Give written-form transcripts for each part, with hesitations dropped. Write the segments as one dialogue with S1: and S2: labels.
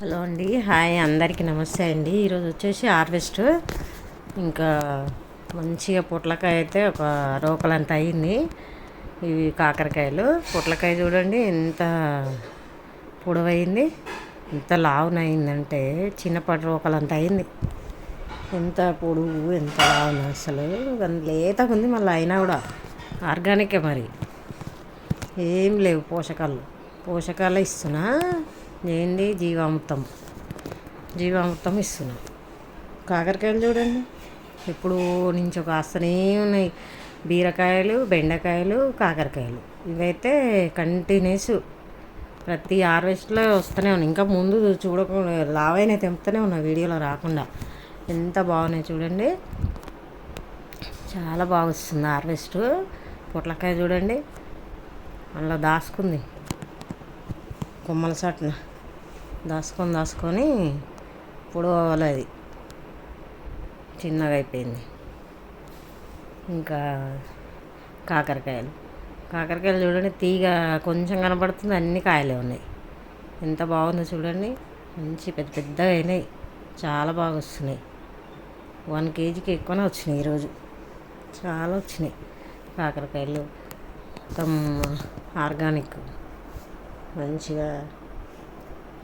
S1: Hello అండి, hi అందరికీ నమస్తే అండి. ఈరోజు వచ్చేసి హార్వెస్ట్. ఇంకా మంచిగా పొట్లకాయ అయితే ఒక రోకలంత అయింది. ఇవి కాకరకాయలు. పొట్లకాయ చూడండి ఎంత పొడవైంది, ఎంత లావునయిందంటే చిన్నపాటి రోకలంత అయింది. ఎంత పొడుగు, ఎంత లావున అసలు లేతగా ఉంది. మళ్ళీ అయినా కూడా ఆర్గానికే, మరి ఏం లేవు పోషకాలు ఇస్తున్నా. ఏంది జీవామృతం ఇస్తున్నా. కాకరకాయలు చూడండి ఎప్పుడు నుంచో కాస్తూనే ఉన్నాయి. బీరకాయలు, బెండకాయలు, కాకరకాయలు ఇవైతే కంటిన్యూస్ ప్రతి హార్వెస్ట్లో వస్తూనే ఉన్నాయి. ఇంకా ముందు చూడకుండా లావైన తెంపుతూనే ఉన్నా, వీడియోలో రాకుండా. ఎంత బాగున్నాయి చూడండి, చాలా బాగా వస్తుంది హార్వెస్ట్. పొట్లకాయ చూడండి అందులో దాచుకుంది, కొమ్మల చాటున దాచుకొని పొడవాలి. అది చిన్నగా అయిపోయింది. ఇంకా కాకరకాయలు చూడండి, తీగ కొంచెం కనబడుతుంది, అన్ని కాయలే ఉన్నాయి. ఎంత బాగుందో చూడండి, మంచి పెద్ద పెద్దగా అయినాయి, చాలా బాగా వస్తున్నాయి. 1 కేజీకి ఎక్కువనే వచ్చినాయి ఈరోజు, చాలా వచ్చినాయి కాకరకాయలు. మొత్తం ఆర్గానిక్, మంచిగా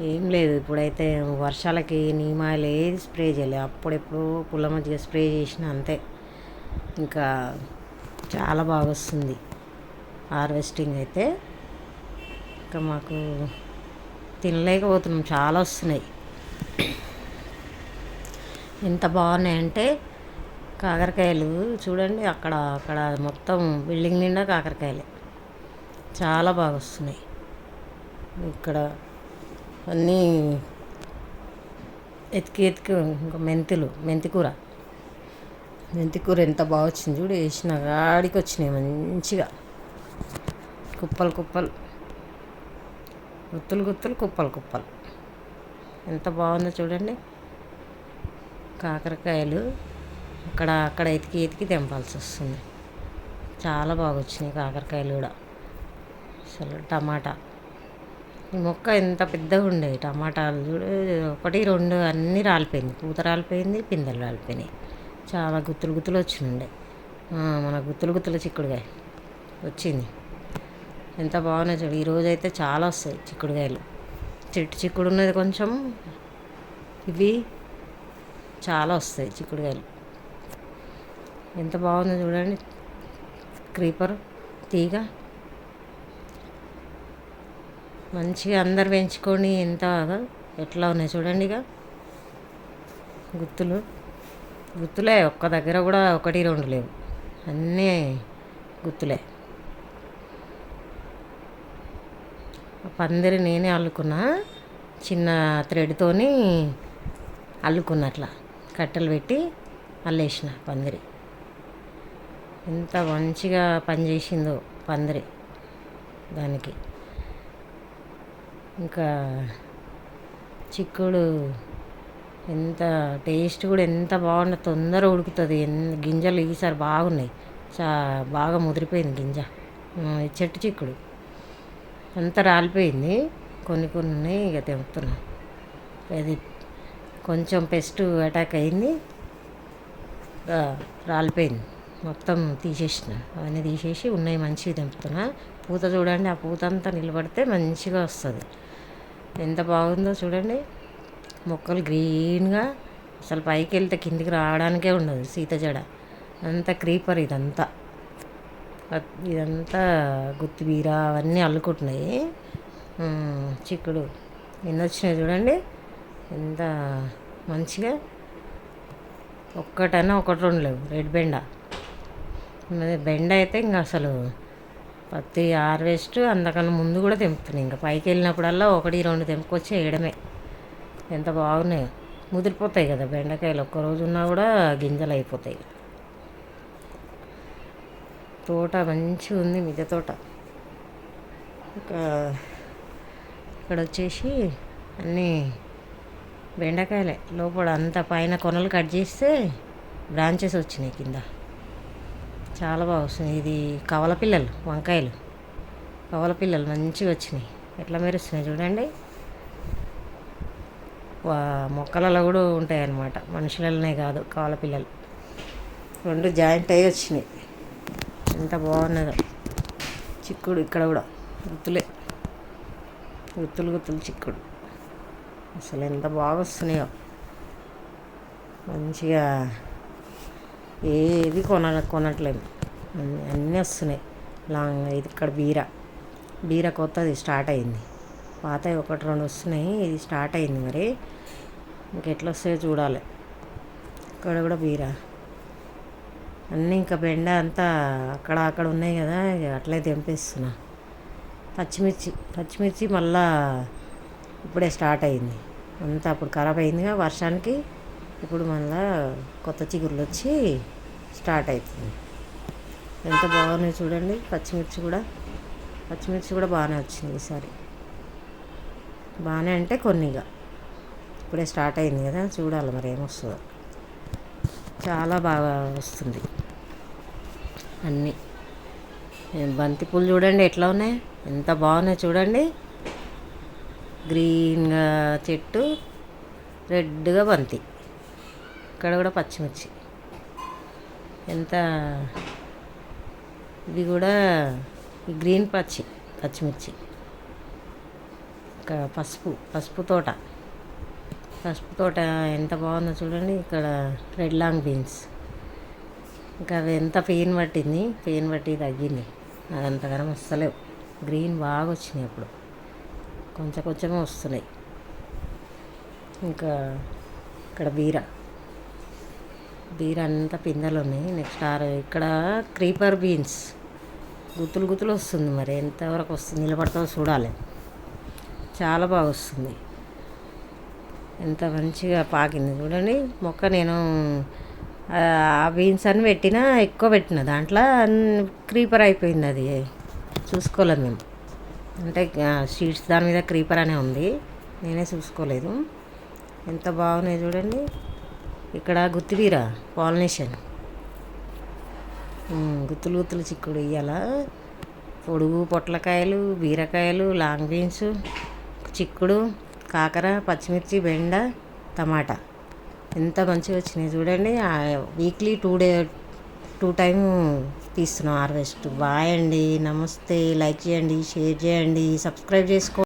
S1: ఏం లేదు. ఇప్పుడైతే వర్షాలకి నీమాయిలు ఏది స్ప్రే చేయలేదు. అప్పుడెప్పుడు పుల్ల మజ్జిగ స్ప్రే చేసిన అంతే. ఇంకా చాలా బాగా వస్తుంది హార్వెస్టింగ్ అయితే. ఇంకా మాకు తినలేకపోతున్నాం, చాలా వస్తున్నాయి. ఎంత బాగున్నాయంటే కాకరకాయలు చూడండి, అక్కడ మొత్తం బిల్డింగ్ నిండా కాకరకాయలే, చాలా బాగా వస్తున్నాయి. ఇక్కడ అన్నీ ఎతికి ఇంకా మెంతికూర ఎంత బాగా వచ్చింది చూడు. వేసిన గాడికి వచ్చినాయి మంచిగా, కుప్పలు కుప్పలు. ఎంత బాగుందో చూడండి. కాకరకాయలు అక్కడ ఎతికి తెంపాల్సి వస్తుంది. చాలా బాగా వచ్చినాయి కాకరకాయలు కూడా. అసలు టమాటా ఈ మొక్క ఎంత పెద్దగా ఉండేవి. టమాటాలు చూడు, 1, 2 అన్నీ రాలిపోయింది. పూత రాలిపోయింది, పిందెలు రాలిపోయినాయి. చాలా గుత్తులు వచ్చినుండే. మన గుత్తులు చిక్కుడుకాయ వచ్చింది. ఎంత బాగున్నాయి చూడు. ఈరోజు అయితే చాలా వస్తాయి చిక్కుడుకాయలు. చెట్టు చిక్కుడు ఉన్నది కొంచెం, ఇవి చాలా వస్తాయి చిక్కుడుకాయలు. ఎంత బాగుందో చూడండి, క్రీపర్ తీగ మంచిగా అందరు పెంచుకొని ఎట్లా ఉన్నాయి చూడండి. ఇక గుత్తులే, ఒక్క దగ్గర కూడా 1, 2 లేవు, అన్నీ గుత్తులే. పందిరి నేనే అల్లుకున్నా, చిన్న థ్రెడ్తోని అల్లుకున్నా. అట్లా కట్టెలు పెట్టి అల్లేసిన పందిరి. ఎంత మంచిగా పనిచేసిందో పందిరి దానికి. ఇంకా చిక్కుడు ఎంత టేస్ట్ కూడా ఎంత బాగుందో, తొందరగా ఉడుకుతుంది. గింజలు ఈసారి బాగున్నాయి, బాగా ముదిరిపోయింది గింజ. చెట్టు చిక్కుడు అంతా రాలిపోయింది, కొన్ని ఉన్నాయి. ఇక తెంపుతున్నా. అది కొంచెం పెస్ట్ అటాక్ అయింది, రాలిపోయింది. మొత్తం తీసేసిన, అవన్నీ తీసేసి ఉన్నాయి మంచిగా తెంపుతున్నా. పూత చూడండి, ఆ పూత అంతా నిలబడితే మంచిగా వస్తుంది. ఎంత బాగుందో చూడండి. మొక్కలు గ్రీన్గా, అసలు పైకి వెళ్తే కిందికి రావడానికే ఉండదు. సీతజడ అంతా క్రీపర్. ఇదంతా గుత్తిబీర అవన్నీ అల్లుకుంటున్నాయి. చిక్కుడు ఎన్ని వచ్చినాయి చూడండి, ఎంత మంచిగా. ఒక్కటన్నా 1, 2 లేవు. రెడ్ బెండ అయితే ఇంకా అసలు ప్రతి హార్వెస్ట్ అంతకన్నా ముందు కూడా తెంపుతున్నాయి. ఇంకా పైకి వెళ్ళినప్పుడల్లా 1, 2 తెంపుకొచ్చి వేయడమే. ఎంత బాగున్నాయో. ముదిరిపోతాయి కదా బెండకాయలు, ఒక్కరోజు ఉన్నా కూడా గింజలు అయిపోతాయి. తోట మంచిగా ఉంది, మిద్దె తోట. ఇంకా ఇక్కడ వచ్చేసి అన్నీ బెండకాయలే. లోపల అంతా పైన కొనలు కట్ చేస్తే బ్రాంచెస్ వచ్చినాయి కింద, చాలా బాగా వస్తుంది. ఇది వంకాయలు కవల పిల్లలు మంచిగా వచ్చినాయి. ఎట్లా మెరుస్తున్నాయి చూడండి. మొక్కలలో కూడా ఉంటాయి అన్నమాట, మనుషులనే కాదు, కాల పిల్లలు. రెండు జాయింట్ అయ్యి వచ్చినాయి. ఎంత బాగున్నదో చిక్కుడు. ఇక్కడ కూడా గుత్తులే, గుత్తులు గుత్తులు చిక్కుడు. అసలు ఎంత బాగా వస్తున్నాయో మంచిగా. ఏది కొనట్లేము, అన్నీ వస్తున్నాయి. ఇది ఇక్కడ బీర కొత్తది స్టార్ట్ అయింది. పాతవి ఒకటి రెండు వస్తున్నాయి, ఇది స్టార్ట్ అయింది. మరి ఇంకెట్లా వస్తాయో చూడాలి. ఇక్కడ కూడా బీర అన్నీ. ఇంకా బెండ అంతా అక్కడ ఉన్నాయి కదా, అట్లే తెంపేస్తున్నా. పచ్చిమిర్చి మళ్ళా ఇప్పుడే స్టార్ట్ అయింది. అంతా అప్పుడు ఖరాబ్ అయిందిగా వర్షానికి. ఇప్పుడు మళ్ళా కొత్త చిగురులు వచ్చి స్టార్ట్ అవుతుంది. ఎంత బాగున్నాయి చూడండి. పచ్చిమిర్చి కూడా బాగానే వచ్చింది ఈసారి. బాగానే అంటే కొన్నిగా ఇప్పుడే స్టార్ట్ అయింది కదా, చూడాలి మరి ఏమొస్తుందో. చాలా బాగా వస్తుంది అన్నీ. బంతిపూలు చూడండి ఎట్లా ఉన్నాయి, ఎంత బాగున్నాయి చూడండి. గ్రీన్గా చెట్టు, రెడ్గా బంతి. ఇక్కడ కూడా పచ్చిమిర్చి ఎంత. ఇది కూడా గ్రీన్ పచ్చిమిర్చి. ఇక్కడ పసుపు తోట ఎంత బాగుందో చూడండి. ఇక్కడ రెడ్ లాంగ్ బీన్స్. ఇంకా అవి ఎంత పెయిన్ పట్టి తగ్గింది. అదంతగానం వస్తలేవు. గ్రీన్ బాగా వచ్చినాయి అప్పుడు, కొంచెమే వస్తున్నాయి. ఇంకా ఇక్కడ బీర అంతా పిందెలు ఉన్నాయి. నెక్స్ట్ ఇక్కడ క్రీపర్ బీన్స్ గుత్తులు వస్తుంది. మరి ఎంతవరకు వస్తుంది, నిలబడతావో చూడాలి. చాలా బాగా వస్తుంది. ఎంత మంచిగా పాకింది చూడండి మొక్క. నేను ఆ బీన్స్ అని ఎక్కువ పెట్టిన దాంట్లో క్రీపర్ అయిపోయింది. అది చూసుకోలేదు మేము. అంటే షీట్స్ దాని మీద క్రీపర్ అనే ఉంది, నేనే చూసుకోలేదు. ఎంత బాగున్నాయి చూడండి. ఇక్కడ గుత్తిబీర పాలినేషన్. గుత్తులు చిక్కుడు ఇయ్యాల. పొడుగు పొట్లకాయలు, బీరకాయలు, లాంగ్ బీన్స్, చిక్కుడు, కాకర, పచ్చిమిర్చి, బెండ, టమాటా ఎంత మంచిగా వచ్చినాయి చూడండి. వీక్లీ 2 టైం తీస్తున్నాం హార్వెస్ట్. బాయ్ అండి, నమస్తే. లైక్ చేయండి, షేర్ చేయండి, సబ్స్క్రైబ్ చేసుకోండి.